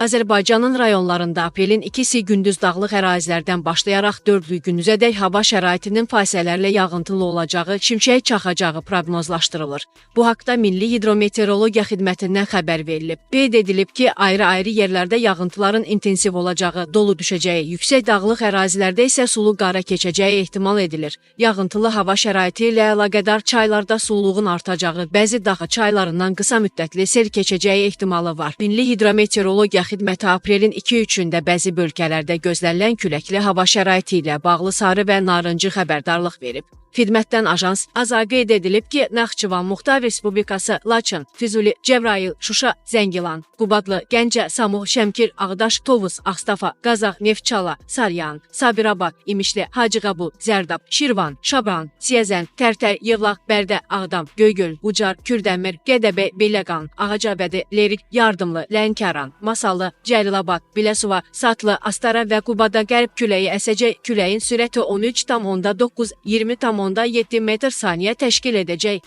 Azərbaycanın rayonlarında aprelin 2-si gündüz dağlıq ərazilərdən başlayaraq 4-lü gündüzədək hava şəraitinin fasilələrlə yağıntılı olacağı, şimşək çaxacağı proqnozlaşdırılır. Bu haqda Milli Hidrometeorologiya Xidmətindən xəbər verilib. Qeyd edilib ki, ayrı-ayrı yerlərdə yağıntıların intensiv olacağı, dolu düşəcəyi, yüksək dağlıq ərazilərdə isə sulu qara keçəcəyi ehtimal edilir. Yağıntılı hava şəraiti ilə əlaqədar çaylarda sululuğun artacağı, bəzi dağ çaylarından qısa müddətli sel keçəcəyi ehtimalı var. Milli Hidrometeorologiya Xidməti aprelin 2-3-də bəzi bölgələrdə gözlənilən küləkli hava şəraiti ilə bağlı sarı və narıncı xəbərdarlıq verib. Xidmətdən ajans qeyd edilib ki, Naxçıvan Muxtar Respublikası, Laçın, Füzuli, Cəbrayıl, Şuşa, Zəngilan, Qubadlı, Gəncə, Samux, Şəmkir, Ağdaş, Tovuz, Ağstafa, Qazax, Neftçala, Saryan, Sabirabad, İmişli, Hacıqabul, Zərdab, Şirvan, Şabran, Siyəzən, Tərtər, Yevlax, Bərdə, Ağdam, Göygöl, Ucar, Kürdəmir, Gədəbə, Beyləqan, Ağacabədi, Lerik, Yardımlı, Lənkəran, Masallı, Cəlilabad, Biləsuva, Satlı, Astara və Qubada qərb küləyi əsəcək, küləyin sürəti 13,9-20,7 metr saniyə təşkil edəcək.